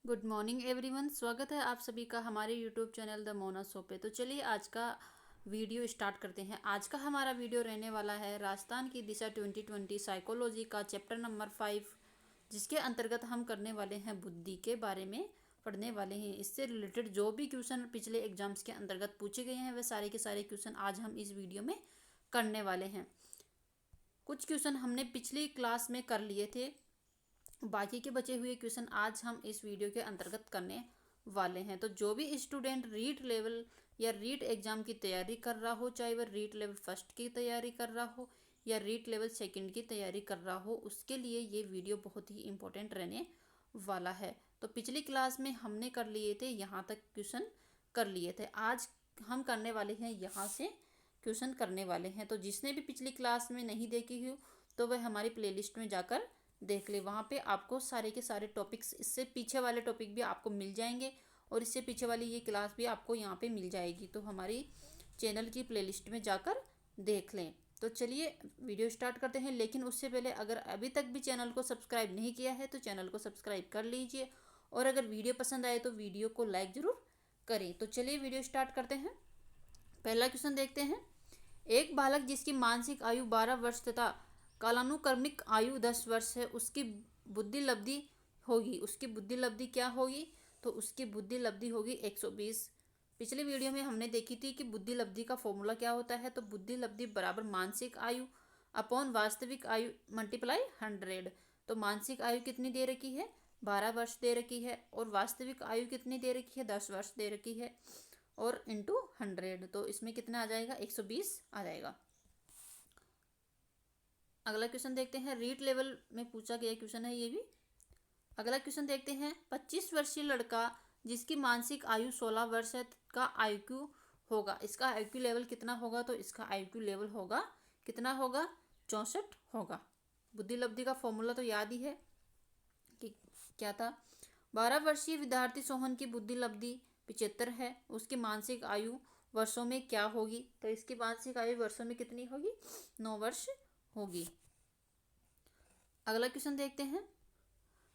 Good morning everyone. स्वागत है आप सभी का हमारे YouTube channel the Mona show पे। तो चलिए आज का वीडियो स्टार्ट करते हैं। आज का हमारा वीडियो रहने वाला है राजस्थान की दिशा 2020 साइकोलॉजी का चैप्टर नंबर 5, जिसके अंतर्गत हम करने वाले हैं बुद्धि के बारे में पढ़ने वाले हैं। इससे रिलेटेड जो भी क्वेश्चन पिछले एग्जाम्स के अंतर्गत पूछे गए हैं वह सारे के सारे क्वेश्चन आज हम इस वीडियो में करने वाले हैं। कुछ क्वेश्चन हमने पिछली क्लास में कर लिए थे, बाकी के बचे हुए क्वेश्चन आज हम इस वीडियो के अंतर्गत करने वाले हैं। तो जो भी स्टूडेंट रीट लेवल या रीट एग्जाम की तैयारी कर रहा हो, चाहे वह रीट लेवल फर्स्ट की तैयारी कर रहा हो या रीट लेवल सेकंड की तैयारी कर रहा हो, उसके लिए ये वीडियो बहुत ही इंपॉर्टेंट रहने वाला है। तो पिछली क्लास में हमने कर लिए थे, यहाँ तक क्वेश्चन कर लिए थे। आज हम करने वाले हैं यहाँ से क्वेश्चन करने वाले हैं। तो जिसने भी पिछली क्लास में नहीं देखी हो तो वह हमारी प्लेलिस्ट में जाकर देख ले। वहाँ पे आपको सारे के सारे टॉपिक्स, इससे पीछे वाले टॉपिक भी आपको मिल जाएंगे और इससे पीछे वाली ये क्लास भी आपको यहाँ पे मिल जाएगी। तो हमारी चैनल की प्लेलिस्ट में जाकर देख लें। तो चलिए वीडियो स्टार्ट करते हैं, लेकिन उससे पहले अगर अभी तक भी चैनल को सब्सक्राइब नहीं किया है तो चैनल को सब्सक्राइब कर लीजिए और अगर वीडियो पसंद आए तो वीडियो को लाइक ज़रूर करें। तो चलिए वीडियो स्टार्ट करते हैं। पहला क्वेश्चन देखते हैं। एक बालक जिसकी मानसिक आयु 12 वर्ष तथा कालानुक्रमिक आयु 10 वर्ष है, उसकी बुद्धि लब्धि होगी। उसकी बुद्धि लब्धि क्या होगी? तो उसकी बुद्धि लब्धि होगी 120। पिछले वीडियो में हमने देखी थी कि बुद्धि लब्धि का फॉर्मूला क्या होता है। तो बुद्धि लब्धि बराबर मानसिक आयु अपॉन वास्तविक आयु मल्टीप्लाई 100। तो मानसिक आयु कितनी दे रखी है? 12 वर्ष दे रखी है और वास्तविक आयु कितनी दे रखी है? 10 वर्ष दे रखी है और इंटू 100। तो इसमें कितना आ जाएगा? 120 आ जाएगा। अगला क्वेश्चन देखते हैं। रीट लेवल में पूछा गया क्वेश्चन है ये भी। अगला क्वेश्चन देखते हैं। 25 वर्षीय लड़का जिसकी मानसिक आयु 16 वर्ष है का आईक्यू होगा। इसका आईक्यू लेवल कितना होगा? तो इसका आईक्यू लेवल होगा कितना होगा? 64 होगा। बुद्धि लब्धि का फॉर्मूला तो याद ही है कि क्या था। 12 वर्षीय विद्यार्थी सोहन की बुद्धि लब्धि 75 है। उसकी मानसिक आयु वर्षों में क्या होगी? तो इसकी मानसिक आयु वर्षों में कितनी होगी? 9 वर्ष होगी। अगला क्वेश्चन देखते हैं।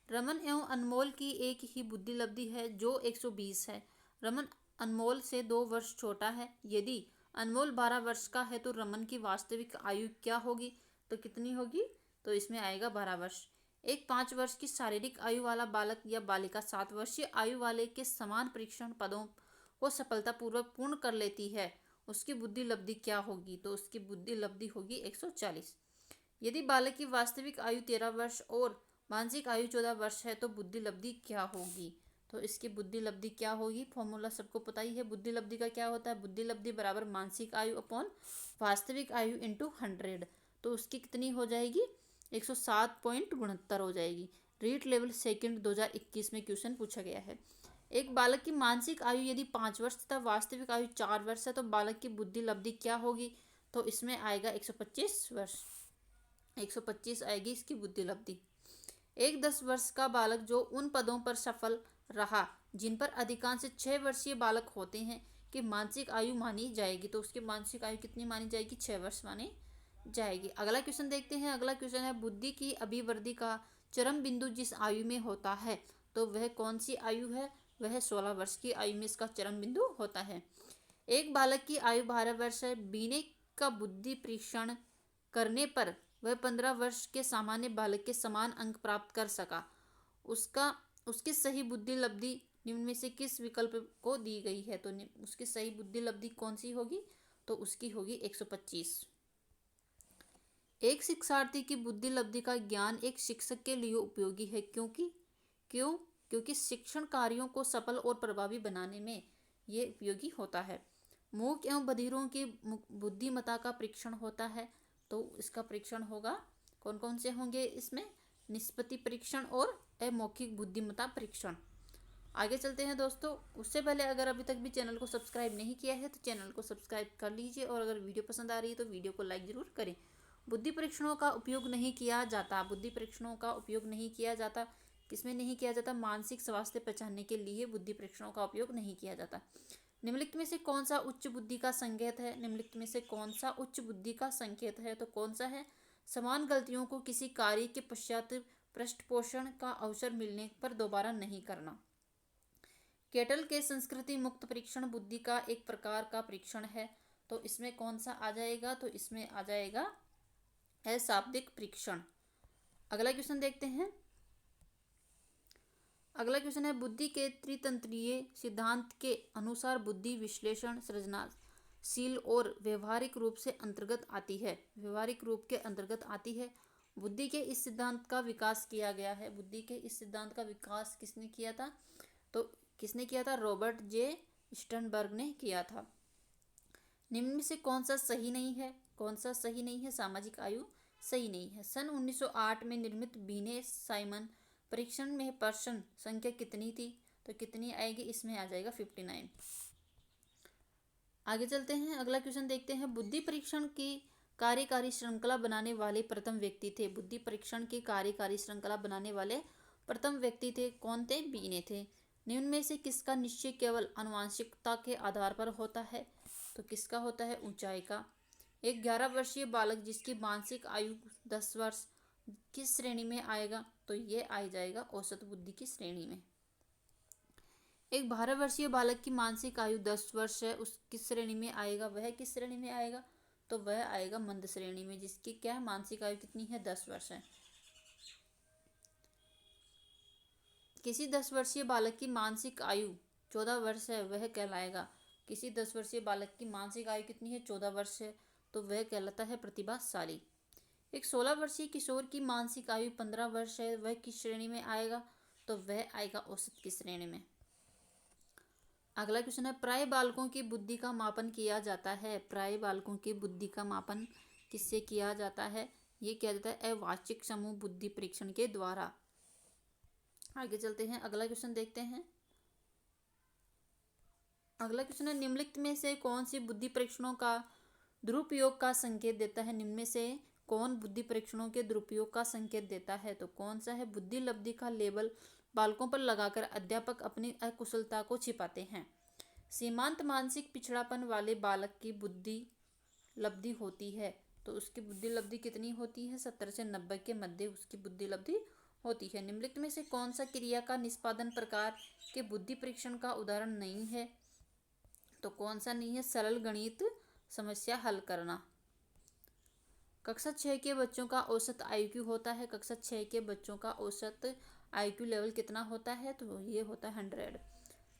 रमन एवं अनमोल की एक ही बुद्धि लब्धि है जो 120 है। रमन अनमोल से 2 वर्ष छोटा है। यदि अनमोल 12 वर्ष का है तो रमन की वास्तविक आयु क्या होगी? तो कितनी होगी? तो इसमें आएगा 12 वर्ष। एक 5 वर्ष की शारीरिक आयु वाला बालक या बालिका 7 वर्षीय आयु वाले के समान परीक्षण पदों को सफलतापूर्वक पूर्ण कर लेती है, उसकी बुद्धि लब्धि क्या होगी? तो उसकी बुद्धि लब्धि होगी 140। यदि बालक की वास्तविक आयु 13 वर्ष और मानसिक आयु 14 वर्ष है तो बुद्धि लब्धि क्या होगी? तो इसकी बुद्धि लब्धि क्या होगी? फॉर्मूला सबको पता ही है बुद्धि लब्धि का क्या होता है। बुद्धि लब्धि बराबर मानसिक आयु अपॉन वास्तविक आयु इंटू 100। तो उसकी कितनी हो जाएगी? 107.69 हो जाएगी। रीट लेवल सेकंड 2021 में क्वेश्चन पूछा गया है। एक बालक की मानसिक आयु यदि 5 वर्ष तथा वास्तविक आयु 4 वर्ष है तो बालक की बुद्धि लब्धि क्या होगी? तो इसमें आएगा 125 वर्ष। 125 आएगी इसकी बुद्धि लब्धि। एक 10 वर्ष का बालक जो उन पदों पर सफल रहा जिन पर अधिकांश 6 वर्षीय बालक होते हैं कि मानसिक आयु मानी जाएगी। तो उसकी मानसिक आयु कितनी मानी जाएगी? 6 वर्ष मानी जाएगी। अगला क्वेश्चन देखते हैं। अगला क्वेश्चन है बुद्धि की अभिवृद्धि का चरम बिंदु जिस आयु में होता है तो वह कौन सी आयु है? वह 16 वर्ष की आयु में इसका चरम बिंदु होता है। एक बालक की आयु 12 वर्ष है। बीने का बुद्धि परीक्षण करने पर वह 15 वर्ष के सामान्य बालक के समान अंक प्राप्त कर सका। उसकी सही बुद्धि लब्धि निम्न में से किस विकल्प को दी गई है? तो उसकी सही बुद्धि लब्धि कौन सी होगी? तो उसकी होगी 125। एक शिक्षार्थी की बुद्धि लब्धि का ज्ञान एक शिक्षक के लिए उपयोगी है क्योंकि शिक्षण कार्यों को सफल और प्रभावी बनाने में ये उपयोगी होता है। मूक एवं बधिरों की बुद्धिमत्ता का परीक्षण होता है। तो इसका परीक्षण होगा, कौन कौन से होंगे इसमें? निष्पत्ति परीक्षण और अमौखिक बुद्धिमत्ता परीक्षण। आगे चलते हैं दोस्तों। उससे पहले अगर अभी तक भी चैनल को सब्सक्राइब नहीं किया है तो चैनल को सब्सक्राइब कर लीजिए और अगर वीडियो पसंद आ रही है तो वीडियो को लाइक ज़रूर करें। बुद्धि परीक्षणों का उपयोग नहीं किया जाता। बुद्धि परीक्षणों का उपयोग नहीं किया जाता। किसमें नहीं किया जाता? मानसिक स्वास्थ्य पहचानने के लिए बुद्धि परीक्षणों का उपयोग नहीं किया जाता। निम्नलिखित में से कौन सा उच्च बुद्धि का संकेत है? निम्नलिखित में से कौन सा उच्च बुद्धि का संकेत है? तो कौन सा है? समान गलतियों को किसी कार्य के पश्चात पृष्ठपोषण का अवसर मिलने पर दोबारा नहीं करना। केटल के संस्कृति मुक्त परीक्षण बुद्धि का एक प्रकार का परीक्षण है। तो इसमें कौन सा आ जाएगा? तो इसमें आ जाएगा अशाब्दिक परीक्षण। अगला क्वेश्चन देखते हैं। अगला क्वेश्चन है, बुद्धि के त्रितंत्रीय सिद्धांत के अनुसार बुद्धि विश्लेषण, सृजनशील और व्यवहारिक रूप से अंतर्गत आती है। व्यवहारिक रूप के अंतर्गत आती है। बुद्धि के इस सिद्धांत का विकास किया गया है। बुद्धि के इस सिद्धांत का विकास किसने किया था? तो किसने किया था? रॉबर्ट जे स्टर्नबर्ग ने किया था। निम्न में से कौन सा सही नहीं है? कौन सा सही नहीं है? सामाजिक आयु सही नहीं है। सन 1908 में निर्मित बीने साइमन परीक्षण में प्रश्न संख्या कितनी थी? तो कितनी आएगी? इसमें आ जाएगा 59। आगे चलते हैं, अगला क्वेश्चन देखते हैं। बुद्धि परीक्षण की कार्यकारी श्रृंखला बनाने वाले प्रथम व्यक्ति थे। बुद्धि परीक्षण की कार्यकारी श्रृंखला बनाने वाले प्रथम व्यक्ति थे। कौन थे? बीने थे। निम्न में से किसका निश्चय केवल आनुवंशिकता के आधार पर होता है? तो किसका होता है? ऊंचाई का। एक 11 वर्षीय बालक जिसकी मानसिक आयु 10 वर्ष किस श्रेणी में आएगा? तो ये आ जाएगा औसत बुद्धि की श्रेणी में। एक 12 वर्षीय बालक की मानसिक आयु 10 वर्ष है, उस किस श्रेणी में आएगा? वह किस श्रेणी में आएगा? तो वह आएगा मंद श्रेणी में, जिसकी क्या मानसिक आयु कितनी है? 10 वर्ष है। किसी 10 वर्षीय बालक की मानसिक आयु 14 वर्ष है, वह कहलाएगा। किसी 10 वर्षीय बालक की मानसिक आयु कितनी है? 14 वर्ष है, तो वह कहलाता है प्रतिभाशाली। एक 16 वर्षीय किशोर की मानसिक आयु 15 वर्ष है, वह किस श्रेणी में आएगा? तो वह आएगा औसत की श्रेणी में। अगला क्वेश्चन है, प्राय बालकों की बुद्धि का मापन किया जाता है। प्राय बालकों की बुद्धि का मापन किससे किया जाता है? ये किया जाता है अवांछित समूह बुद्धि परीक्षण के द्वारा। आगे चलते हैं, अगला क्वेश्चन देखते हैं। अगला क्वेश्चन है, निम्नलिखित में से कौन सी बुद्धि परीक्षणों का दुरुपयोग का संकेत देता है? निम्न में से कौन बुद्धि परीक्षणों के दुरुपयोग का संकेत देता है? तो कौन सा है? बुद्धि लब्धि का लेबल बालकों पर लगाकर अध्यापक अपनी अकुशलता को छिपाते हैं। सीमांत मानसिक पिछड़ापन वाले बालक की बुद्धि लब्धि होती है, तो उसकी बुद्धि लब्धि कितनी होती है? 70 से 90 के मध्य उसकी बुद्धि लब्धि होती है। निम्नलिखित में से कौन सा क्रिया का निष्पादन प्रकार के बुद्धि परीक्षण का उदाहरण नहीं है? तो कौन सा नहीं है? सरल गणित समस्या हल करना। कक्षा 6 के बच्चों का औसत आईक्यू होता है। कक्षा 6 के बच्चों का औसत आईक्यू लेवल कितना होता है? तो ये होता है 100।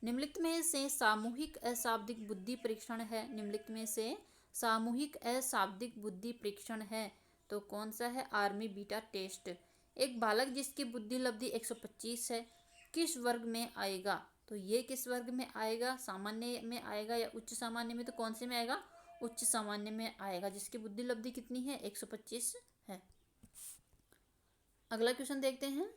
निम्नलिखित में से सामूहिक अशाब्दिक बुद्धि परीक्षण है। निम्नलिखित में से सामूहिक अशाब्दिक बुद्धि परीक्षण है, तो कौन सा है? Army beta test. एक बालक जिसकी बुद्धि लब्धि 125 है, किस वर्ग में आएगा? तो ये किस वर्ग में आएगा? सामान्य में आएगा या उच्च सामान्य में? तो कौन से में आएगा? उच्च सामान्य में आएगा, जिसकी बुद्धि लब्धि कितनी है? 125 है। अगला क्वेश्चन देखते हैं।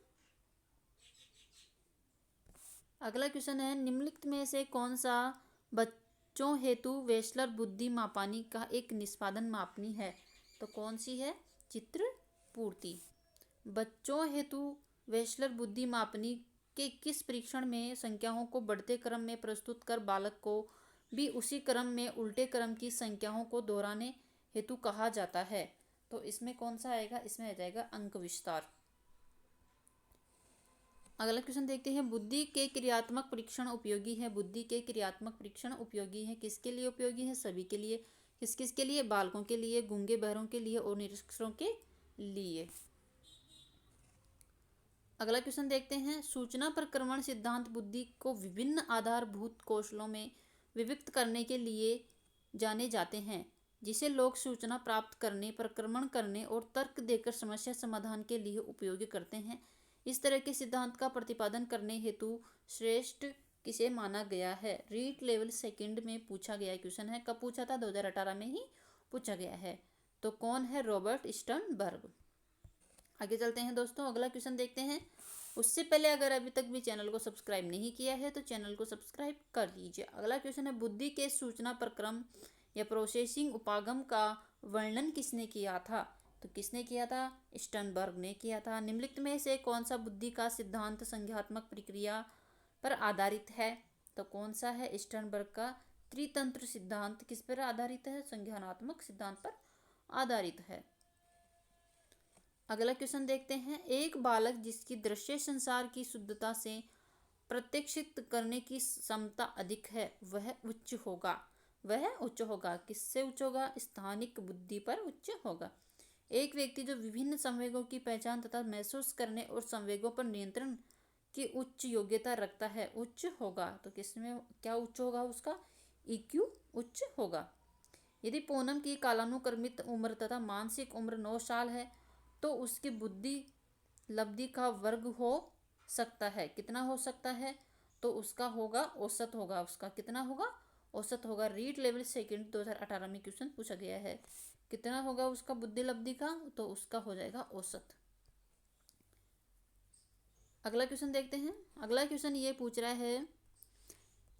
अगला क्वेश्चन है, निम्नलिखित में से कौन सा बच्चों हेतु वेस्लर बुद्धि मापानी का एक निष्पादन मापनी है? तो कौन सी है? चित्र पूर्ति। बच्चों हेतु वेस्लर बुद्धि मापनी के किस परीक्षण में संख्याओं को बढ़ते क्रम में प्रस्तुत कर बालक को भी उसी क्रम में उल्टे क्रम की संख्याओं को दोहराने हेतु कहा जाता है? तो इसमें कौन सा आएगा? इसमें आ जाएगा अंक विस्तार। अगला क्वेश्चन देखते हैं, बुद्धि के क्रियात्मक परीक्षण उपयोगी है। बुद्धि के क्रियात्मक परीक्षण उपयोगी है, किसके लिए उपयोगी है? सभी के लिए। किस किस के लिए? बालकों के लिए, गूंगे बहरों के लिए और निरक्षरों के लिए। अगला क्वेश्चन देखते हैं, सूचना प्रक्रमण सिद्धांत बुद्धि को विभिन्न आधारभूत कौशलों में विभक्त करने के लिए जाने जाते हैं, जिसे लोग सूचना प्राप्त करने, प्रक्रमण करने और तर्क देकर समस्या समाधान के लिए उपयोग करते हैं। इस तरह के सिद्धांत का प्रतिपादन करने हेतु श्रेष्ठ किसे माना गया है? रीट लेवल सेकंड में पूछा गया क्वेश्चन है। कब पूछा था? 2018 में ही पूछा गया है। तो कौन है? Robert Sternberg. आगे चलते हैं दोस्तों, अगला क्वेश्चन देखते हैं। उससे पहले अगर अभी तक भी चैनल को सब्सक्राइब नहीं किया है तो चैनल को सब्सक्राइब कर लीजिए। अगला क्वेश्चन है, बुद्धि के सूचना प्रक्रम या प्रोसेसिंग उपागम का वर्णन किसने किया था? तो किसने किया था? स्टर्नबर्ग ने किया था। निम्नलिखित में से कौन सा बुद्धि का सिद्धांत संज्ञानात्मक प्रक्रिया पर आधारित है? तो कौन सा है? स्टर्नबर्ग का त्रितंत्र सिद्धांत किस पर आधारित है? संज्ञानात्मक सिद्धांत पर आधारित है। अगला क्वेश्चन देखते हैं, एक बालक जिसकी दृश्य संसार की शुद्धता से प्रत्यक्षित करने की क्षमता अधिक है वह उच्च होगा। किससे उच्च होगा? स्थानिक बुद्धि पर उच्च होगा। एक व्यक्ति जो विभिन्न संवेगों की पहचान तथा महसूस करने और संवेगों पर नियंत्रण की उच्च योग्यता रखता है उच्च होगा। तो किसमें क्या उच्च होगा? उसका EQ उच्च होगा। यदि पूनम की कालानुक्रमित उम्र तथा मानसिक उम्र 9 साल है तो उसकी बुद्धि लब्धि का वर्ग हो सकता है। कितना हो सकता है? तो उसका होगा औसत होगा। उसका कितना होगा? औसत होगा। रीट लेवल सेकंड 2018 में क्वेश्चन पूछा गया है। कितना होगा उसका बुद्धि लब्धि का? तो उसका हो जाएगा औसत। अगला क्वेश्चन देखते हैं। अगला क्वेश्चन ये पूछ रहा है,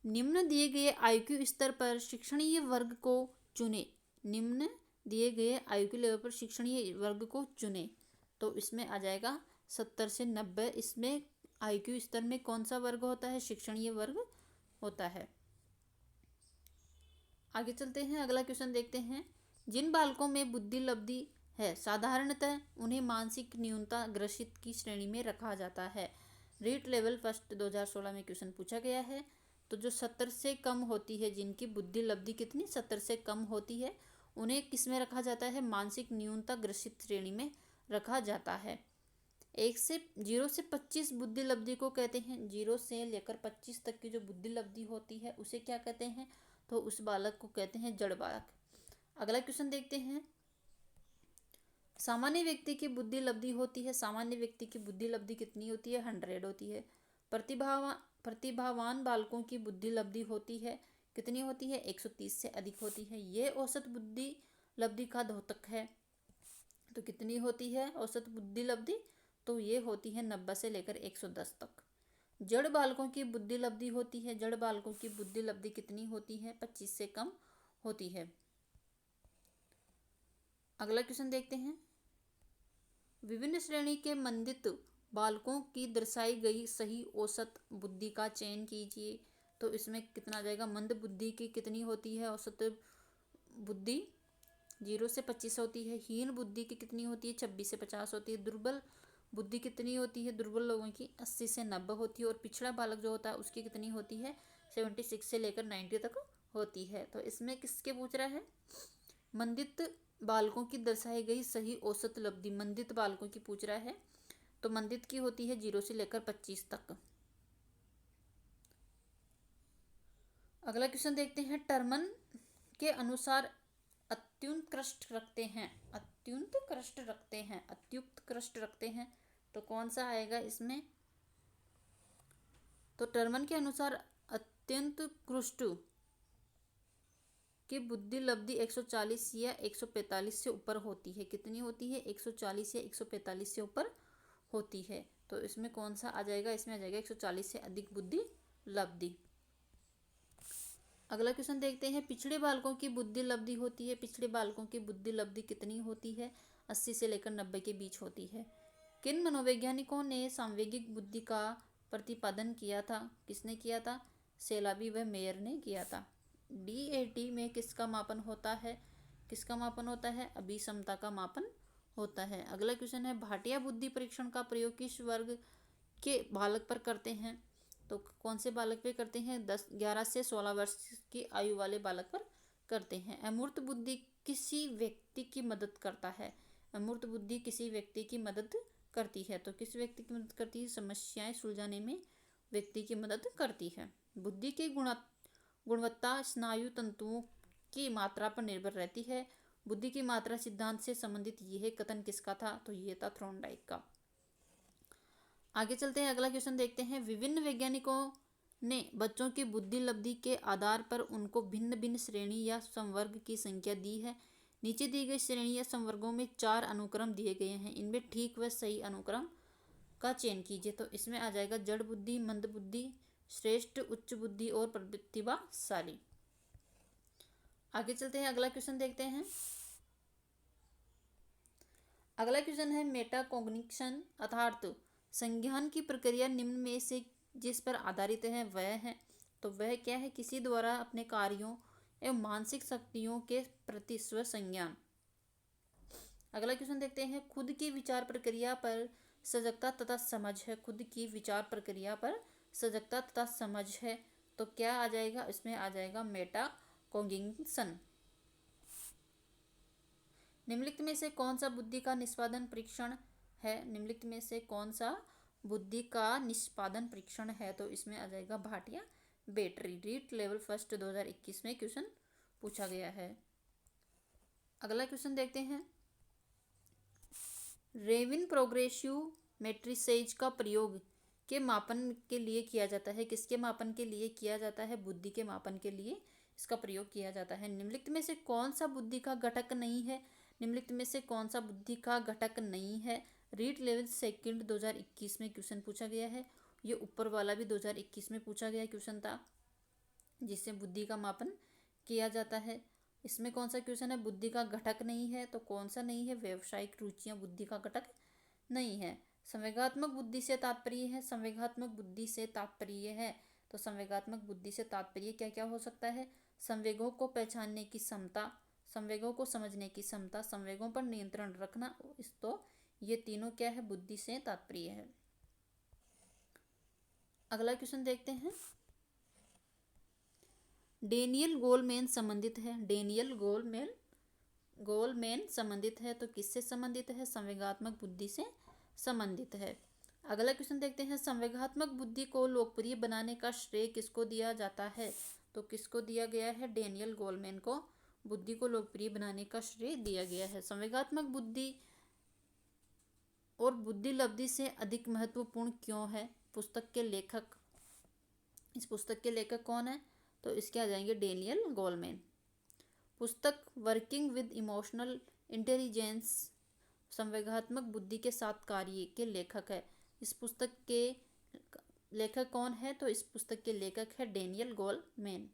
निम्न दिए गए IQ स्तर पर शिक्षणीय वर्ग को चुने। निम्न दिए गए IQ लेवल पर शिक्षणीय वर्ग को चुने। तो इसमें आ जाएगा 70 से 90। इसमें IQ स्तर में कौन सा वर्ग होता है? शिक्षणीय वर्ग होता है। आगे चलते हैं। अगला क्वेश्चन देखते हैं। जिन बालकों में बुद्धि लब्धि है साधारणतः उन्हें मानसिक न्यूनता ग्रसित की श्रेणी में रखा जाता है। रीट लेवल फर्स्ट 2016 में क्वेश्चन पूछा गया है। तो जो 70 से कम होती है, जिनकी बुद्धि लब्धि कितनी 70 से कम होती है, उन्हें किस में रखा जाता है? मानसिक न्यूनता ग्रसित श्रेणी में रखा जाता है। 0 से 25 बुद्धि लब्धि को कहते हैं। 0 से लेकर 25 तक की जो बुद्धि लब्धि होती है उसे क्या कहते हैं? तो उस बालक को कहते हैं जड़ बालक। अगला क्वेश्चन देखते हैं। सामान्य व्यक्ति की बुद्धि लब्धि होती है। सामान्य व्यक्ति की बुद्धि लब्धि कितनी होती है? 100 होती है। प्रतिभावान बालकों की बुद्धि लब्धि होती है, कितनी होती है? 130 से अधिक होती है। ये औसत बुद्धि लब्धि का द्योतक है। तो कितनी होती है औसत बुद्धि लब्धि? तो ये होती है 90 से लेकर 110 तक। जड़ बालकों की बुद्धि लब्धि होती है। जड़ बालकों की बुद्धि लब्धि कितनी होती है? 25 से कम होती है। अगला क्वेश्चन देखते हैं। विभिन्न श्रेणी के मंदित बालकों की दर्शाई गई सही औसत बुद्धि का चयन कीजिए। तो इसमें कितना आ जाएगा? मंद बुद्धि की कितनी होती है औसत बुद्धि? 0 से 25 होती है। हीन बुद्धि की कितनी होती है? 26 से 50 होती है। दुर्बल बुद्धि कितनी होती है? दुर्बल लोगों की 80 से 90 होती है। और पिछड़ा बालक जो होता है उसकी कितनी होती है? 76 से लेकर 90 तक होती है। तो इसमें किसके पूछ रहा है? मंदित बालकों की दर्शाई गई सही औसत लब्धि मंदित बालकों की पूछ रहा है। तो मंदित की होती है 0 से लेकर 25 तक। अगला क्वेश्चन देखते हैं। टर्मन के अनुसार अत्युत्कृष्ट रखते हैं तो कौन सा आएगा इसमें? तो टर्मन के अनुसार अत्यंत उत्कृष्ट की बुद्धि लब्धि 140 या 145 से ऊपर होती है। कितनी होती है? 140 या 145 से ऊपर होती है। तो इसमें कौन सा आ जाएगा? इसमें आ जाएगा 140 से अधिक बुद्धि लब्धि। अगला क्वेश्चन देखते हैं। पिछड़े बालकों की बुद्धि लब्धि होती है। पिछड़े बालकों की बुद्धि लब्धि कितनी होती है? 80 से लेकर 90 के बीच होती है। किन मनोवैज्ञानिकों ने सांवेगिक बुद्धि का प्रतिपादन किया था? किसने किया था? सेलाबी व मेयर ने किया था। DAT में किसका मापन होता है? अभिक्षमता का मापन होता है। अगला क्वेश्चन है। भाटिया बुद्धि परीक्षण का प्रयोग किस वर्ग के बालक पर करते हैं? तो कौन से बालक पे करते हैं? 11 से 16 वर्ष की आयु वाले बालक पर करते हैं। अमूर्त बुद्धि किसी व्यक्ति की मदद करता है। अमूर्त बुद्धि किसी व्यक्ति की मदद करती है। तो किस व्यक्ति की मदद करती है? समस्याएं सुलझाने में व्यक्ति की मदद करती है। बुद्धि की गुणवत्ता स्नायु तंतुओं की मात्रा पर निर्भर रहती है। बुद्धि की मात्रा सिद्धांत से संबंधित यह कथन किसका था? तो ये था थॉर्नडाइक का। आगे चलते हैं। अगला क्वेश्चन देखते हैं। विभिन्न वैज्ञानिकों ने बच्चों की बुद्धि लब्धि के आधार पर उनको भिन्न भिन्न श्रेणी या संवर्ग की संख्या दी है। नीचे दी गई श्रेणी या संवर्गों में 4 अनुक्रम दिए गए हैं। इनमें ठीक व सही अनुक्रम का चयन कीजिए। तो इसमें आ जाएगा जड़ बुद्धि, मंद बुद्धि, श्रेष्ठ, उच्च बुद्धि और प्रतिभाशाली। आगे चलते हैं। अगला क्वेश्चन देखते हैं। अगला क्वेश्चन है मेटाकॉग्निशन अर्थात संज्ञान की प्रक्रिया निम्न में से जिस पर आधारित है वह है। तो वह क्या है? किसी द्वारा अपने कार्यों एवं मानसिक शक्तियों के प्रति स्व संज्ञान। अगला क्वेश्चन देखते हैं। खुद की विचार प्रक्रिया पर सजगता तथा समझ है। खुद की विचार प्रक्रिया पर सजगता तथा समझ है। तो क्या आ जाएगा, इसमें आ जाएगा मेटाकॉग्निशन। निम्नलिखित में से कौन सा बुद्धि का निष्पादन परीक्षण है? निम्नलिखित में से कौन सा बुद्धि का निष्पादन परीक्षण है? तो इसमें आ जाएगा Bhatia battery. REET level first 2021 में क्वेश्चन पूछा गया है। अगला क्वेश्चन देखते हैं। रेविन प्रोग्रेसिव मैट्रिसेज का प्रयोग के मापन के लिए किया जाता है। किसके मापन के लिए किया जाता है? बुद्धि के मापन के लिए इसका प्रयोग किया जाता है। निम्नलिखित में से कौन सा बुद्धि का घटक नहीं है? निम्नलिखित में से कौन सा बुद्धि का घटक नहीं है? रीट लेवल सेकंड 2021 में क्वेश्चन पूछा गया है। ये ऊपर वाला भी 2021 में पूछा गया क्वेश्चन था, जिससे बुद्धि का मापन किया जाता है। इसमें कौन सा क्वेश्चन है? बुद्धि का घटक नहीं है, तो कौन सा नहीं है? व्यवसायिक रुचियां बुद्धि का घटक नहीं है। संवेगात्मक बुद्धि से तात्पर्य है, संवेगात्मक बुद्धि से तात्पर्य है। तो संवेगात्मक बुद्धि से तात्पर्य क्या क्या हो सकता है? संवेगों को पहचानने की क्षमता, संवेगों को समझने की क्षमता, संवेगों पर नियंत्रण रखना। इस तो ये तीनों क्या है? बुद्धि से तात्पर्य है। अगला क्वेश्चन देखते हैं। डेनियल गोलमैन संबंधित है। डेनियल गोलमैन संबंधित है, तो किससे संबंधित है? संवेगात्मक बुद्धि से संबंधित है। अगला क्वेश्चन देखते हैं। संवेगात्मक बुद्धि को लोकप्रिय बनाने का श्रेय किसको दिया जाता है? तो किसको दिया गया है? डेनियल गोलमैन को बुद्धि को लोकप्रिय बनाने का श्रेय दिया गया है। संवेगात्मक बुद्धि और बुद्धि लब्धि से अधिक महत्वपूर्ण क्यों है? पुस्तक के लेखक, इस पुस्तक के लेखक कौन है? तो इसके आ जाएंगे डेनियल गोलमैन। पुस्तक वर्किंग विद इमोशनल इंटेलिजेंस संवेगात्मक बुद्धि के साथ कार्य के लेखक है। इस पुस्तक के लेखक कौन है? तो इस पुस्तक के लेखक है डेनियल गोलमैन।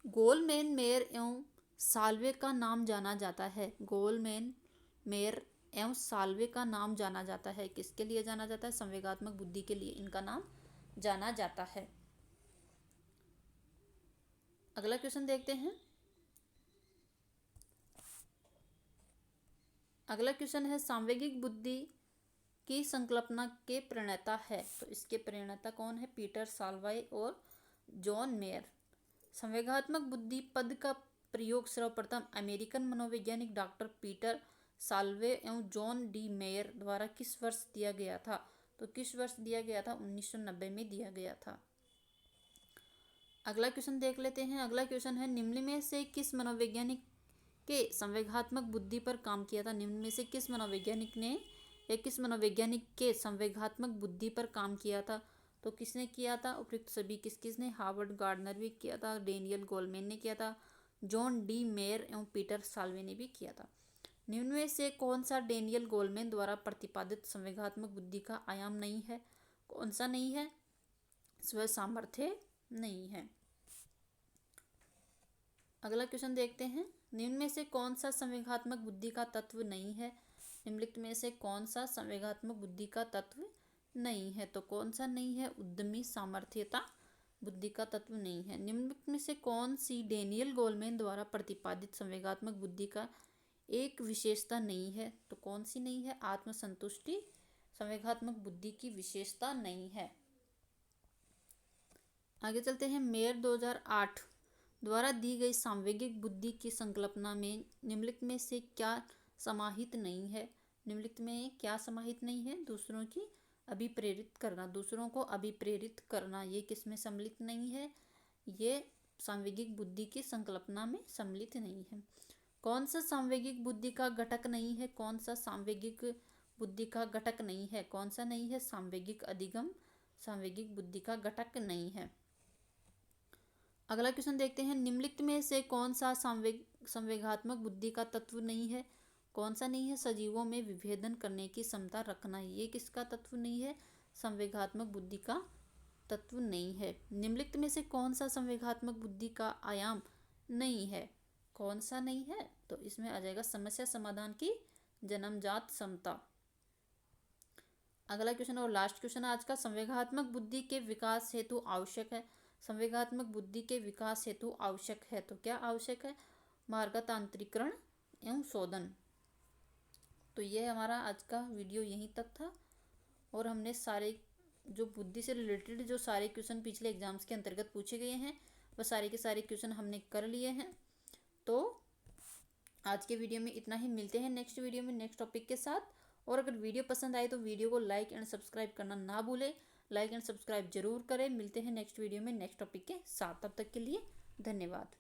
गोलमैन, मेयर एवं साल्वे का नाम जाना जाता है। गोलमैन, मेयर एवं साल्वे का नाम जाना जाता है। किसके लिए जाना जाता है? संवेगात्मक बुद्धि के लिए इनका नाम जाना जाता है। अगला क्वेश्चन देखते हैं। अगला क्वेश्चन है। सांवेगिक बुद्धि की संकल्पना के प्रणेता है, तो इसके प्रणेता कौन है? पीटर साल्वे और जॉन मेयर। संवेगात्मक बुद्धि पद का प्रयोग सर्वप्रथम अमेरिकन मनोवैज्ञानिक डॉक्टर पीटर साल्वे एवं जॉन डी मेयर द्वारा किस वर्ष दिया गया था? तो किस वर्ष दिया गया था? 1990 में दिया गया था। अगला क्वेश्चन देख लेते हैं। अगला क्वेश्चन है। निम्न में से किस मनोवैज्ञानिक के संवेगात्मक बुद्धि पर काम किया था? निम्न में से किस मनोवैज्ञानिक ने या किस मनोवैज्ञानिक के संवेगात्मक बुद्धि पर काम किया था? तो किसने किया था? उपयुक्त सभी किस किसने? हार्वर्ड गार्डनर भी किया था, डेनियल गोलमैन ने किया था, जॉन डी मेयर एवं पीटर साल्वे ने भी किया था। निम्न में से कौन सा डेनियल गोलमैन द्वारा प्रतिपादित संवेगात्मक बुद्धि का आयाम नहीं है? कौन सा नहीं है? स्व सामर्थ्य नहीं है। अगला क्वेश्चन देखते हैं। निम्न में से कौन सा संवेगात्मक बुद्धि का तत्व नहीं है? निम्नलिखित में से कौन सा संवेगात्मक बुद्धि का तत्व नहीं है? तो कौन सा नहीं है? उद्यमी सामर्थ्यता बुद्धि का तत्व नहीं है। निम्नलिखित में से कौन सी डेनियल गोलमैन द्वारा प्रतिपादित संवेगात्मक बुद्धि का एक विशेषता नहीं है? तो कौन सी नहीं है? आत्मसंतुष्टि संवेगात्मक बुद्धि की विशेषता नहीं है। आगे चलते हैं। मेयर 2008 द्वारा दी गई सांवेगिक बुद्धि की संकल्पना में निम्नलिखित में से क्या समाहित नहीं है? निम्नलिखित में क्या समाहित नहीं है? दूसरों की अभिप्रेरित करना, दूसरों को अभिप्रेरित करना, ये किस में सम्मिलित नहीं है? ये सांवेगिक बुद्धि की संकल्पना में सम्मिलित नहीं है। कौन सा सांवेगिक बुद्धि का घटक नहीं है? कौन सा सांवेगिक बुद्धि का घटक नहीं है? कौन सा नहीं है? सांवेगिक अधिगम सांवेगिक बुद्धि का घटक नहीं है। अगला क्वेश्चन देखते हैं। निम्नलिखित में से कौन सा संवेगात्मक बुद्धि का तत्व नहीं है? कौन सा नहीं है? सजीवों में विभेदन करने की क्षमता रखना, ये किसका तत्व नहीं है? संवेगात्मक बुद्धि का तत्व नहीं है। निम्नलिखित में से कौन सा संवेगात्मक बुद्धि का आयाम नहीं है? कौन सा नहीं है? तो इसमें आ जाएगा समस्या समाधान की जन्मजात क्षमता। अगला क्वेश्चन और लास्ट क्वेश्चन आज का। संवेगात्मक बुद्धि के विकास हेतु आवश्यक है। संवेगात्मक बुद्धि के विकास हेतु आवश्यक है, तो क्या आवश्यक है? मार्गतांत्रिकरण एवं शोधन। तो ये हमारा आज का वीडियो यहीं तक था और हमने सारे जो बुद्धि से रिलेटेड जो सारे क्वेश्चन पिछले एग्जाम्स के अंतर्गत पूछे गए हैं वह सारे के सारे क्वेश्चन हमने कर लिए हैं। तो आज के वीडियो में इतना ही, मिलते हैं नेक्स्ट वीडियो में नेक्स्ट टॉपिक के साथ। और अगर वीडियो पसंद आए तो वीडियो को लाइक एंड सब्सक्राइब करना ना भूलें, लाइक एंड सब्सक्राइब जरूर करें। मिलते हैं नेक्स्ट वीडियो में नेक्स्ट टॉपिक के साथ, तब तक के लिए धन्यवाद।